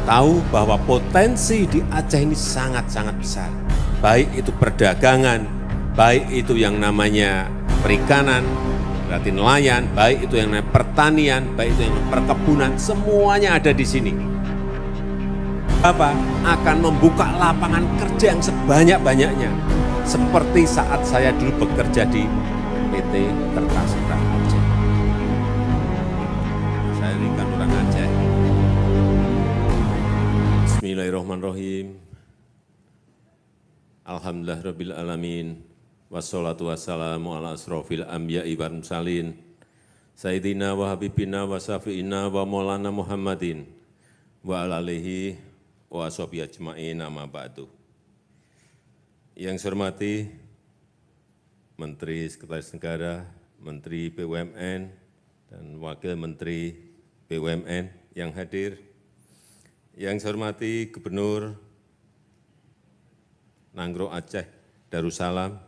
tahu bahwa potensi di Aceh ini sangat-sangat besar. Baik itu perdagangan, baik itu yang namanya perikanan, berarti nelayan, baik itu yang namanya pertanian, baik itu yang namanya perkebunan, semuanya ada di sini. Apa? Akan membuka lapangan kerja yang sebanyak-banyaknya. Seperti saat saya dulu bekerja di PT Kertascraft Aceh. Saya ini kan orang Aceh. Bismillahirrahmanirrahim. Alhamdulillahirabbil alamin. Wassalatu wassalamu ala asrofil anbiya'i wal mursalin. Sayyidina wa habibina wa syafi'ina wa maulana Muhammadin wa ala alihi wa ashabihi ajma'in, amma ba'du. Yang saya hormati Menteri Sekretaris Negara, Menteri BUMN, dan Wakil Menteri BUMN yang hadir. Yang saya hormati Gubernur Nanggro Aceh Darussalam,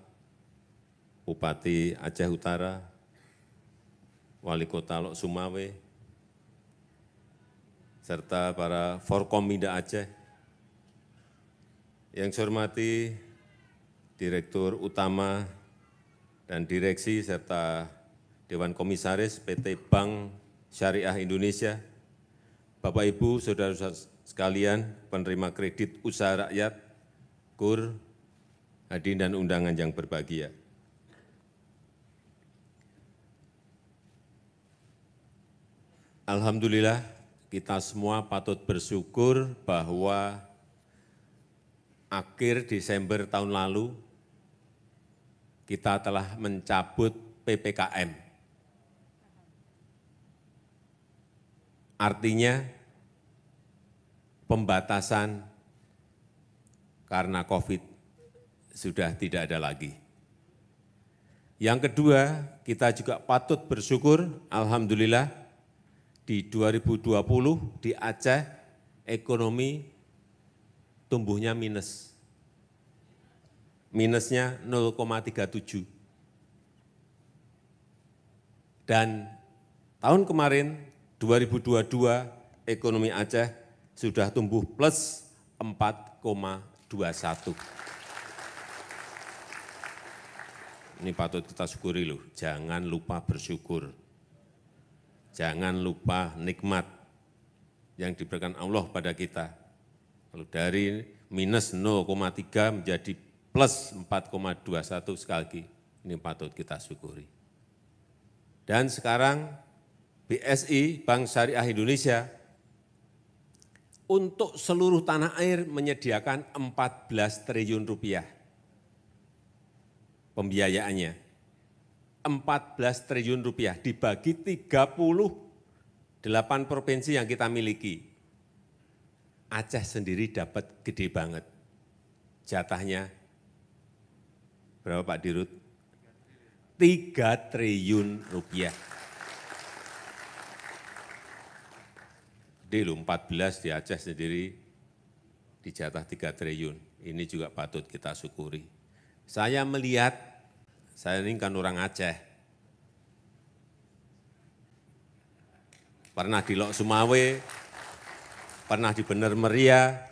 Bupati Aceh Utara, Wali Kota Lok Sumawe, serta para Forkominda Aceh. Yang saya hormati Direktur Utama dan Direksi serta Dewan Komisaris PT Bank Syariah Indonesia, Bapak Ibu, Saudara-saudara sekalian, penerima kredit usaha rakyat, KUR, hadirin dan undangan yang berbahagia. Alhamdulillah, kita semua patut bersyukur bahwa akhir Desember tahun lalu kita telah mencabut PPKM. Artinya pembatasan karena COVID sudah tidak ada lagi. Yang kedua, kita juga patut bersyukur, alhamdulillah, di 2020 di Aceh ekonomi tumbuhnya minus. Minusnya 0,37. Dan tahun kemarin 2022 ekonomi Aceh sudah tumbuh plus 4,21. Ini patut kita syukuri loh, jangan lupa bersyukur. Jangan lupa nikmat yang diberikan Allah pada kita. Kalau dari minus 0,3 menjadi plus 4,21 sekali lagi, ini patut kita syukuri. Dan sekarang BSI, Bank Syariah Indonesia, untuk seluruh tanah air menyediakan 14 triliun rupiah pembiayaannya. 14 triliun rupiah dibagi 38 provinsi yang kita miliki. Aceh sendiri dapat gede banget. Jatahnya berapa Pak Dirut? 3 triliun rupiah. Gede loh, 14 di Aceh sendiri dijatah 3 triliun. Ini juga patut kita syukuri. Saya melihat, saya ini kan orang Aceh. Pernah di Lok Sumawe, pernah di Bener Meriah,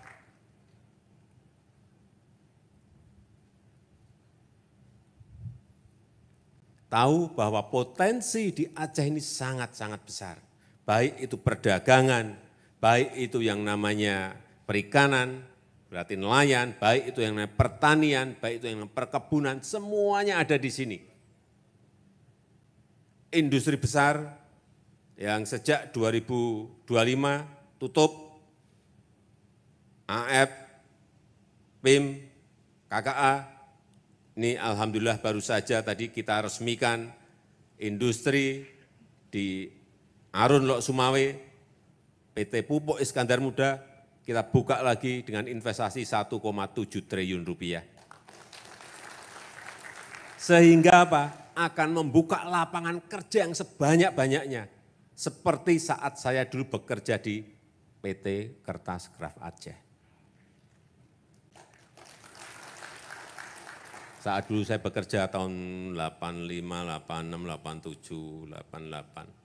tahu bahwa potensi di Aceh ini sangat-sangat besar. Baik itu perdagangan, baik itu yang namanya perikanan, berarti nelayan, baik itu yang namanya pertanian, baik itu yang namanya perkebunan, semuanya ada di sini. Industri besar yang sejak 2025 tutup, AF, PIM, KKA, ini alhamdulillah baru saja tadi kita resmikan industri di Arun Lok Sumawe, PT Pupuk Iskandar Muda, kita buka lagi dengan investasi 1,7 triliun rupiah. Sehingga apa? Akan membuka lapangan kerja yang sebanyak-banyaknya. Seperti saat saya dulu bekerja di PT Kertascraft Aceh. Saat dulu saya bekerja tahun 85, 86, 87, 88.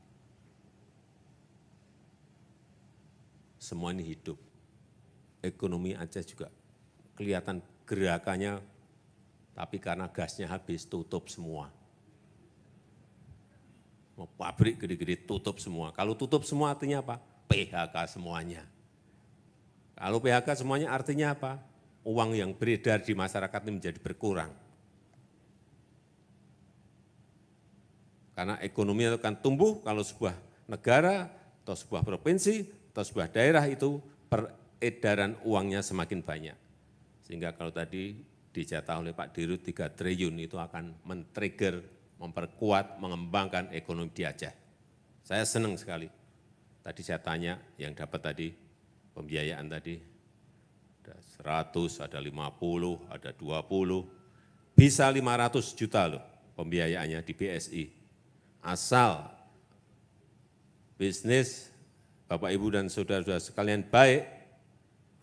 Semua ini hidup. ekonomi Aceh juga kelihatan gerakannya, tapi karena gasnya habis tutup semua. Mau pabrik gede-gede tutup semua. Kalau tutup semua artinya apa? PHK semuanya. Kalau PHK semuanya artinya apa? Uang yang beredar di masyarakat ini menjadi berkurang. Karena ekonomi akan tumbuh kalau sebuah negara atau sebuah provinsi atau sebuah daerah itu peredaran uangnya semakin banyak. Sehingga kalau tadi dijatah oleh Pak Dirut 3 triliun itu akan men-trigger, memperkuat, mengembangkan ekonomi di Aceh. Saya senang sekali. Tadi saya tanya yang dapat tadi, pembiayaan tadi, ada 100, ada 50, ada 20, bisa 500 juta loh pembiayaannya di BSI. Asal bisnis Bapak Ibu dan saudara-saudara sekalian baik,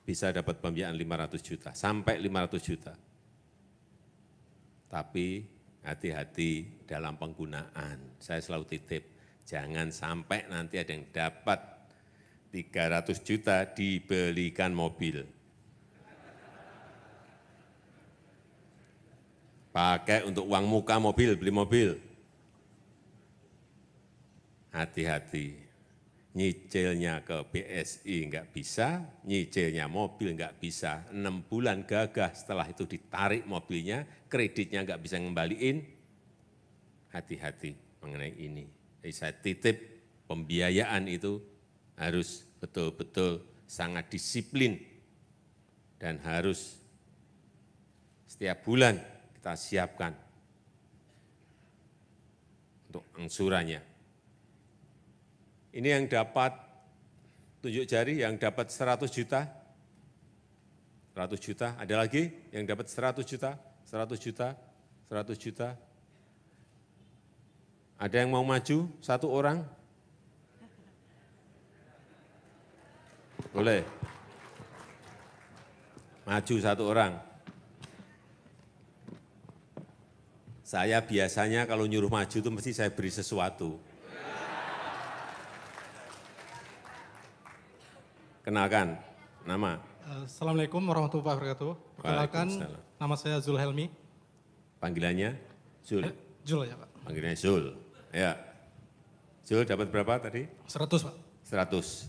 bisa dapat pembiayaan 500 juta, sampai 500 juta. Tapi hati-hati dalam penggunaan. Saya selalu titip, jangan sampai nanti ada yang dapat 300 juta dibelikan mobil. Pakai untuk uang muka mobil, beli mobil. Hati-hati, nyicilnya ke BSI enggak bisa, nyicilnya mobil enggak bisa. 6 bulan gagah setelah itu ditarik mobilnya, kreditnya enggak bisa ngembaliin. Hati-hati mengenai ini. Jadi saya titip pembiayaan itu harus betul-betul sangat disiplin dan harus setiap bulan kita siapkan untuk angsurannya. Ini yang dapat tunjuk jari, yang dapat 100 juta, 100 juta, ada lagi yang dapat 100 juta, 100 juta, 100 juta. Ada yang mau maju, 1 orang? Boleh? Maju 1 orang. Saya biasanya kalau nyuruh maju itu mesti saya beri sesuatu. Kenalkan, nama. Assalamualaikum warahmatullahi wabarakatuh. Perkenalkan, nama saya Zul Helmi. Panggilannya Zul? Zul ya Pak. Panggilannya Zul, ya. Zul dapat berapa tadi? 100 Pak. 100.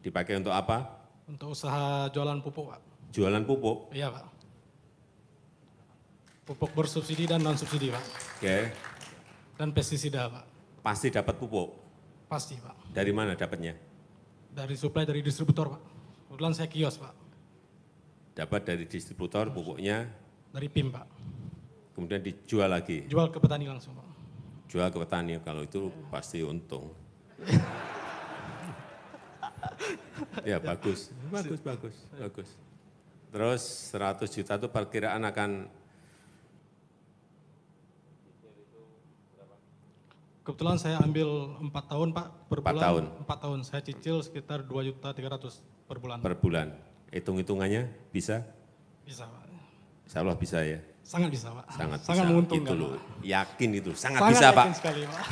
Dipakai untuk apa? Untuk usaha jualan pupuk Pak. Jualan pupuk? Iya Pak. Pupuk bersubsidi dan non-subsidi Pak. Oke. Dan pestisida Pak. Pasti dapat pupuk? Pasti Pak. Dari mana dapatnya? Dari suplai dari distributor Pak. Kebetulan saya kios Pak. Dapat dari distributor pupuknya? Dari PIM Pak. Kemudian dijual lagi? Jual ke petani langsung Pak. Jual ke petani, kalau itu pasti untung. Ya bagus, bagus. Terus 100 juta itu perkiraan akan? Kebetulan saya ambil 4 tahun Pak, per 4 bulan. tahun? 4 tahun, saya cicil sekitar 2.300.000 per bulan. Per bulan, hitung-hitungannya bisa? Bisa Pak. Insya Allah bisa ya? Sangat bisa Pak. Sangat bisa. Itu Menguntungkan loh, Pak. yakin itu, sangat Sangat bisa Pak. sekali Pak.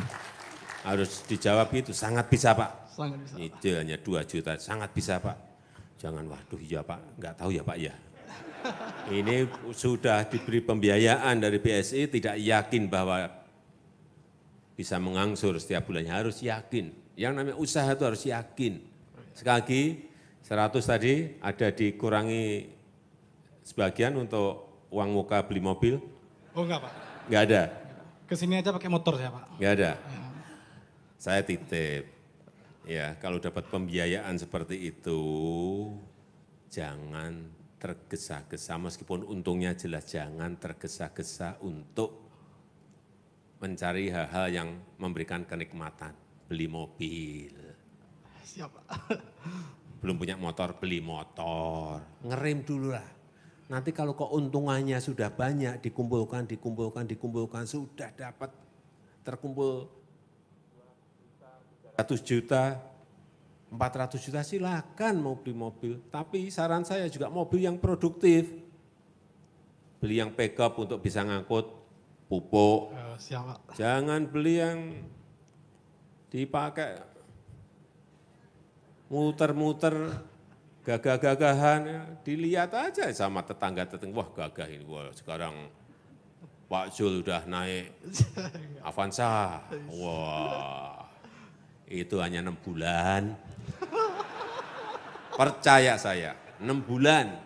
Harus dijawab itu, sangat bisa Pak. Sangat bisa. Nyicil hanya 2 juta, sangat bisa Pak. Jangan, waduh ya Pak, enggak tahu ya Pak ya. Ini sudah diberi pembiayaan dari BSI, tidak yakin bahwa bisa mengangsur setiap bulannya, harus yakin. Yang namanya usaha itu harus yakin. Sekali lagi, 100 tadi ada dikurangi sebagian untuk uang muka beli mobil? Oh enggak Pak. Enggak ada? Kesini aja pakai motor saya Pak. Enggak ada? Ya. Saya titip, ya kalau dapat pembiayaan seperti itu, jangan tergesa-gesa, meskipun untungnya jelas, jangan tergesa-gesa untuk mencari hal-hal yang memberikan kenikmatan. Beli mobil. Siap Pak. Belum punya motor, beli motor. Ngerem dulu lah. Nanti kalau keuntungannya sudah banyak, dikumpulkan, sudah dapat terkumpul 100 juta, 400 juta, silakan mau beli mobil. Tapi saran saya juga mobil yang produktif. Beli yang backup untuk bisa ngangkut pupuk. Siap Pak. Jangan beli yang dipakai muter-muter gagah-gagahan, ya, dilihat aja sama tetangga-tetangga, wah gagah ini, wah sekarang Pak Zul udah naik Avanza, wah itu hanya 6 bulan. Percaya saya, 6 bulan.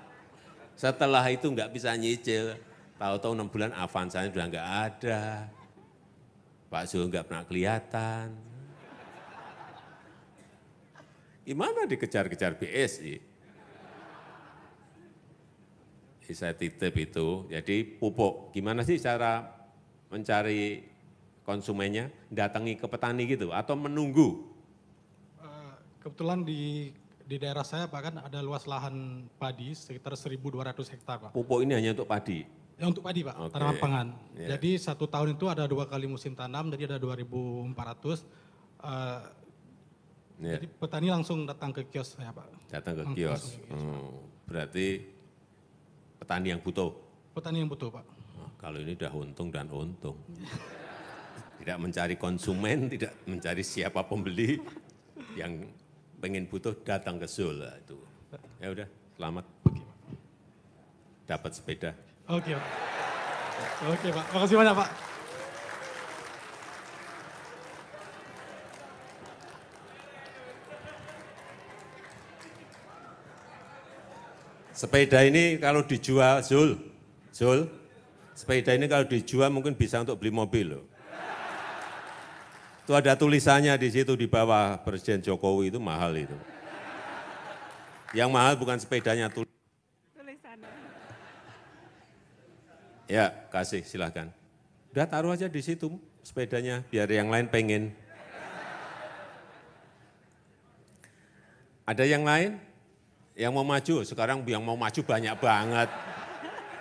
Setelah itu nggak bisa nyicil, tahu-tahu 6 bulan Avanza sudah nggak ada. Pak Zul nggak pernah kelihatan. Gimana dikejar-kejar BSI? Saya titip itu, jadi pupuk. Gimana sih cara mencari konsumennya? Datangi ke petani gitu atau menunggu? Kebetulan di daerah saya Pak kan ada luas lahan padi sekitar 1.200 hektar Pak. Pupuk ini hanya untuk padi? Ya untuk padi Pak, Oke. tanaman pangan. Yeah. Jadi 1 tahun itu ada 2 kali musim tanam, jadi ada 2.400. Yeah. Jadi petani langsung datang ke kios saya Pak. Datang ke kios. Berarti petani yang butuh? Petani yang butuh Pak. Kalau ini udah untung dan untung. Tidak mencari konsumen, tidak mencari siapa pembeli, yang pengen butuh datang ke Zul. Itu. Ya udah, selamat. Dapat sepeda. Oke Pak. Oke Pak, makasih banyak Pak. Sepeda ini kalau dijual, Zul, sepeda ini kalau dijual mungkin bisa untuk beli mobil loh. Itu ada tulisannya di situ di bawah, Presiden Jokowi itu mahal itu. Yang mahal bukan sepedanya, tulisannya. Ya, kasih silahkan. Udah taruh aja di situ sepedanya, biar yang lain pengen. Ada yang lain? Yang mau maju, sekarang yang mau maju banyak banget.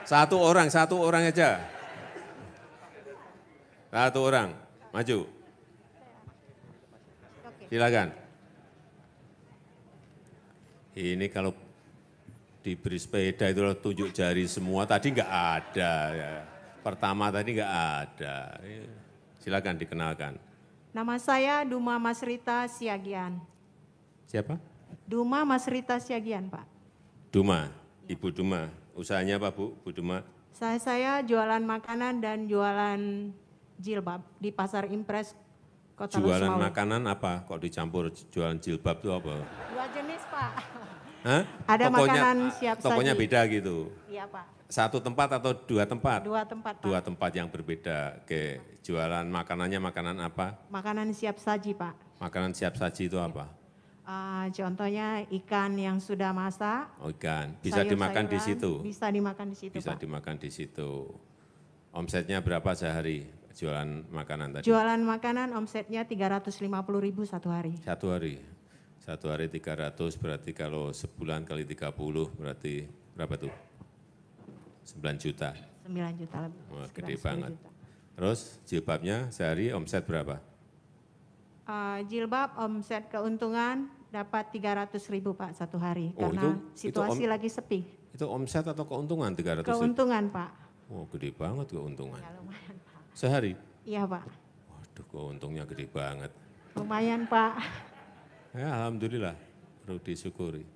Satu orang aja. Satu orang, maju. Silakan. Ini kalau diberi sepeda itu tunjuk jari semua, tadi nggak ada. Ya. Pertama tadi nggak ada. Silakan dikenalkan. Nama saya Duma Masrita Siagian. Siapa? Duma Masrita Siagian, Pak. Duma, Ibu Duma. Usahanya apa Bu Duma? Saya jualan makanan dan jualan jilbab di Pasar Impres, Kota Jualan Losmawe. makanan apa? Kok dicampur jualan jilbab itu apa? 2 jenis, Pak. Hah? Ada makanan siap saji. Tokonya beda gitu? Iya, Pak. Satu tempat atau 2 tempat? 2 tempat, Pak. 2 tempat yang berbeda. Oke, jualan makanannya makanan apa? Makanan siap saji, Pak. Makanan siap saji itu apa? Contohnya ikan yang sudah masak. Oh, ikan. Bisa dimakan di situ? Bisa dimakan di situ, Bisa Pak. dimakan di situ. Omsetnya berapa sehari jualan makanan tadi? Jualan makanan omsetnya 350.000 satu hari. Satu hari. Satu hari 300 berarti kalau sebulan kali 30 berarti berapa tuh? 9 juta. 9 juta lebih. Wah, sekitar gede 10 banget. juta. Terus jilbabnya sehari omset berapa? Jilbab omset keuntungan dapat 300.000 Pak satu hari Oh, karena itu situasi lagi sepi. Itu omset atau keuntungan 300 ribu? Keuntungan Pak. Oh, gede banget keuntungan. Ya lumayan Pak. Sehari? Iya Pak. Waduh, keuntungnya gede banget. Lumayan Pak. Ya, alhamdulillah, perlu disyukuri.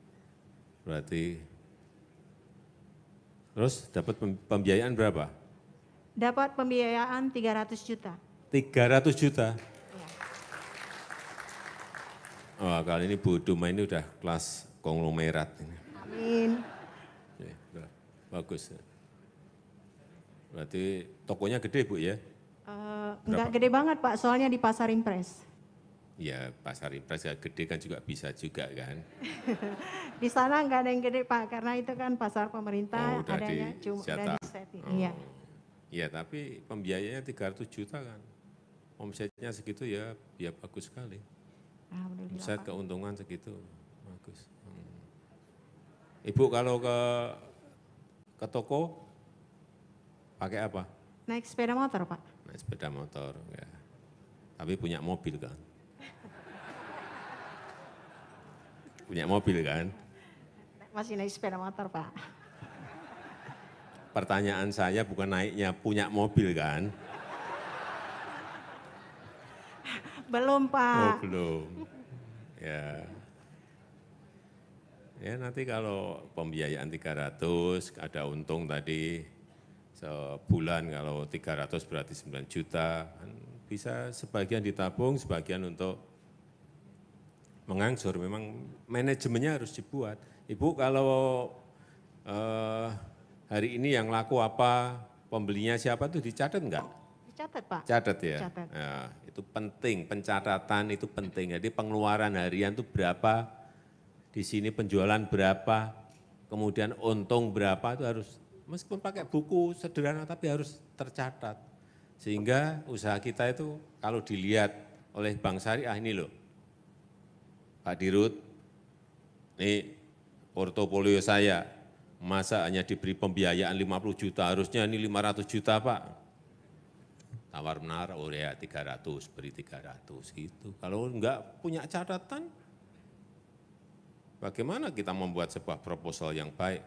Berarti, terus dapat pembiayaan berapa? Dapat pembiayaan 300 juta. 300 juta? Iya. Wah, kali ini Bu Duma ini udah kelas konglomerat. Amin. Ya, udah, bagus. Berarti tokonya gede Bu ya? Enggak gede banget Pak, soalnya di Pasar Impres. Ya, pasar impres ya gede kan juga bisa juga kan. Di sana enggak ada yang gede Pak, karena itu kan pasar pemerintah, udah adanya cuma dijatah. dari setting. Oh. Iya. Iya, tapi pembiayanya 300 juta kan. Omsetnya segitu ya, ya bagus sekali. Alhamdulillah Omset Pak. keuntungan segitu, bagus. Ibu kalau ke toko pakai apa? Naik sepeda motor Pak. Naik sepeda motor, ya. Tapi punya mobil kan? Punya mobil kan? Masih naik sepeda motor Pak. Pertanyaan saya bukan naiknya, punya mobil kan? Belum Oh Pak. belum, ya. Ya nanti kalau pembiayaan 300, ada untung tadi sebulan kalau 300 berarti 9 juta, kan bisa sebagian ditabung, sebagian untuk mengangsur. Memang manajemennya harus dibuat. Ibu kalau hari ini yang laku apa, pembelinya siapa tuh dicatat enggak? Dicatat, Pak. Catat ya? Catat. Ya, itu penting, pencatatan itu penting. Jadi pengeluaran harian itu berapa, di sini penjualan berapa, kemudian untung berapa itu harus, meskipun pakai buku sederhana tapi harus tercatat. Sehingga usaha kita itu kalau dilihat oleh Bank Syariah ini loh, Pak Dirut, ini portofolio saya, masa hanya diberi pembiayaan 50 juta, harusnya ini 500 juta Pak. Tawar-menawar, oh ya 300, beri 300 gitu. Kalau enggak punya catatan, bagaimana kita membuat sebuah proposal yang baik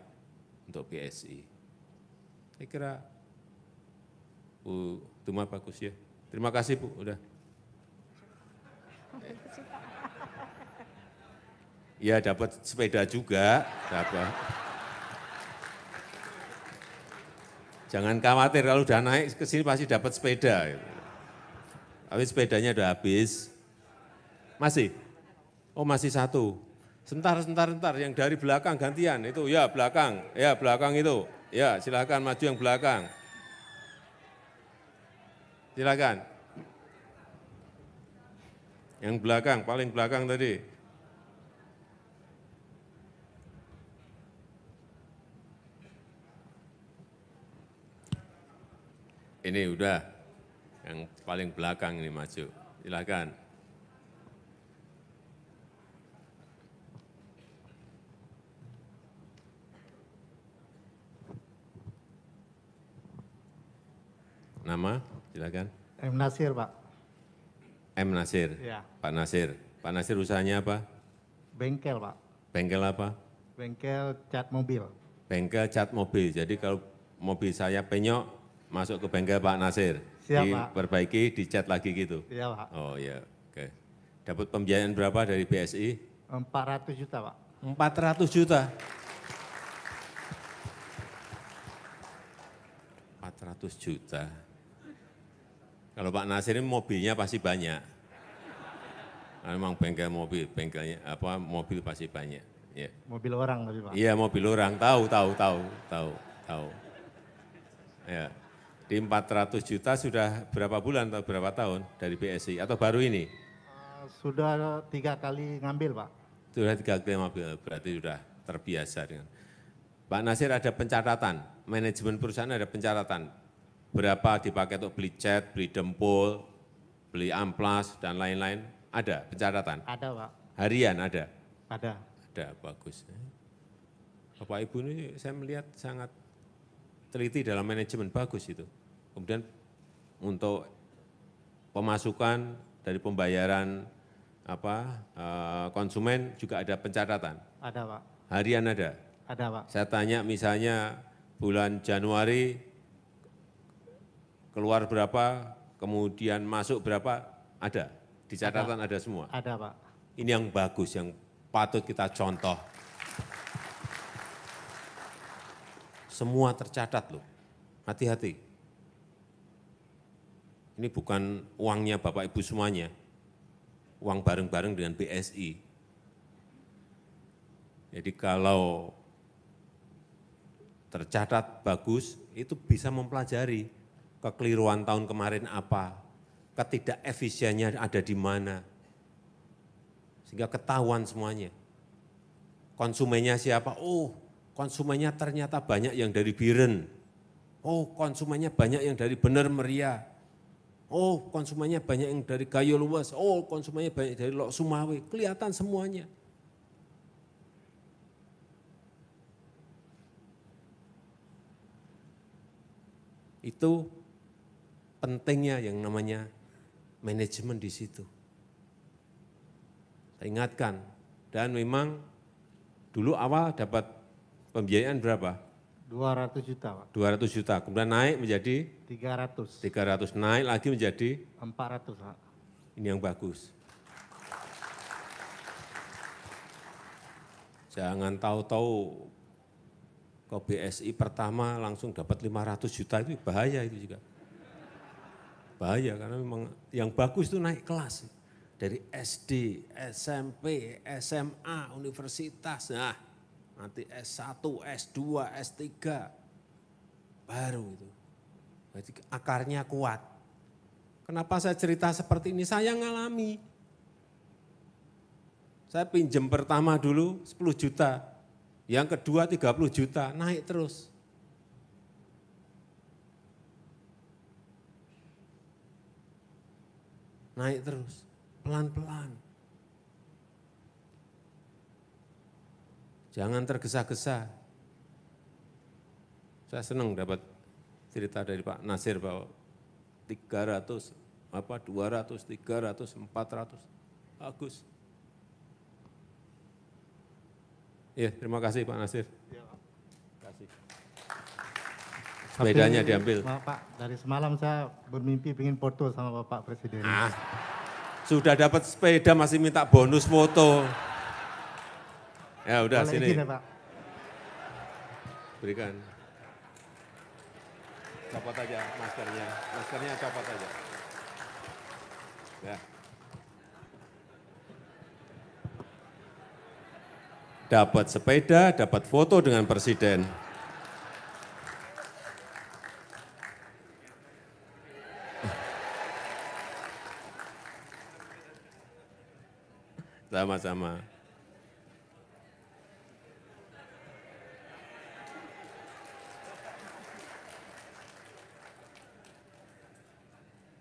untuk BSI? Saya kira Bu Tuma bagus ya. Terima kasih Bu, udah. Ya dapat sepeda juga, dapat. Jangan khawatir kalau udah naik ke sini pasti dapat sepeda. Tapi sepedanya udah habis. Masih? Oh masih satu. Sebentar, yang dari belakang gantian, itu ya belakang itu. Ya silakan maju yang belakang. Silakan. Yang belakang, paling belakang tadi. Ini udah, yang paling belakang ini maju. Silakan. Nama, silakan. M. Nasir, Pak. M. Nasir. Ya. Pak Nasir. Pak Nasir usahanya apa? Bengkel, Pak. Bengkel apa? Bengkel cat mobil. Bengkel cat mobil. Jadi kalau mobil saya penyok, masuk ke bengkel Pak Nasir. Siap, Pak. Diperbaiki, dicat lagi gitu. Iya, Pak. Oh iya, oke. Dapat pembiayaan berapa dari BSI? 400 juta, Pak. 400 juta. 400 juta. Kalau Pak Nasir ini mobilnya pasti banyak. Nah, memang bengkel mobil, bengkelnya apa mobil pasti banyak. Ya. Mobil orang tapi, Pak. Iya mobil orang, tahu. Ya. Di 400 juta sudah berapa bulan atau berapa tahun dari BSI atau baru ini? Sudah 3 kali ngambil, Pak. Sudah 3 kali mobil, berarti sudah terbiasa dengan. Pak Nasir ada pencatatan, manajemen perusahaan ada pencatatan. Berapa dipakai untuk beli cat, beli dempul, beli amplas, dan lain-lain. Ada pencatatan? Ada, Pak. Harian ada? Ada. Ada, bagus. Bapak Ibu ini saya melihat sangat teliti dalam manajemen, bagus itu. Kemudian untuk pemasukan dari pembayaran konsumen juga ada pencatatan. Ada, Pak. Harian ada? Ada, Pak. Saya tanya misalnya bulan Januari keluar berapa, kemudian masuk berapa, ada. Di catatan ada semua. Ada, Pak. Ini yang bagus, yang patut kita contoh. Semua tercatat loh, hati-hati. Ini bukan uangnya Bapak Ibu semuanya, uang bareng-bareng dengan BSI. Jadi kalau tercatat bagus, itu bisa mempelajari kekeliruan tahun kemarin apa, ketidakefisiennya ada di mana, sehingga ketahuan semuanya. Konsumennya siapa? Oh, konsumennya ternyata banyak yang dari Biren. Oh, konsumennya banyak yang dari Bener Meriah. Oh, konsumennya banyak yang dari Gayo Luwes. Oh, konsumennya banyak dari Lok Sumawe. Kelihatan semuanya. Itu pentingnya yang namanya manajemen di situ. Saya ingatkan, dan memang dulu awal dapat pembiayaan berapa? 200 juta, Pak. 200 juta, kemudian naik menjadi 300. 300, naik lagi menjadi 400, Pak. ini yang bagus. Jangan tahu-tahu ke BSI pertama langsung dapat 500 juta, itu bahaya itu juga. Bahaya karena memang yang bagus itu naik kelas. Dari SD, SMP, SMA, universitas, nah nanti S1, S2, S3, baru itu. Jadi akarnya kuat. Kenapa saya cerita seperti ini? Saya ngalami. Saya pinjam pertama dulu 10 juta, yang kedua 30 juta, naik terus. Naik terus, pelan-pelan. Jangan tergesa-gesa. Saya senang dapat cerita dari Pak Nasir bahwa 300, 200, 300, 400, bagus. Ya, terima kasih Pak Nasir. Kasih. Sepedanya diambil. Pak, dari semalam saya bermimpi ingin foto sama Bapak Presiden. Sudah dapat sepeda masih minta bonus foto. Ya udah Boleh sini. izin ya, Pak? Berikan. Copot aja maskernya. Maskernya copot aja. Ya. Dapat sepeda, dapat foto dengan Presiden. Sama-sama.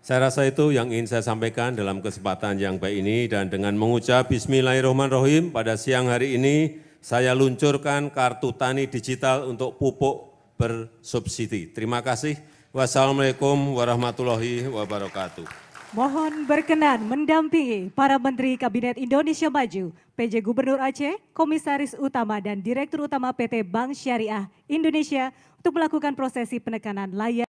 Saya rasa itu yang ingin saya sampaikan dalam kesempatan yang baik ini, dan dengan mengucap Bismillahirrahmanirrahim pada siang hari ini saya luncurkan kartu tani digital untuk pupuk bersubsidi. Terima kasih. Wassalamualaikum warahmatullahi wabarakatuh. Mohon berkenan mendampingi para Menteri Kabinet Indonesia Maju, PJ Gubernur Aceh, Komisaris Utama dan Direktur Utama PT Bank Syariah Indonesia untuk melakukan prosesi penekanan layar.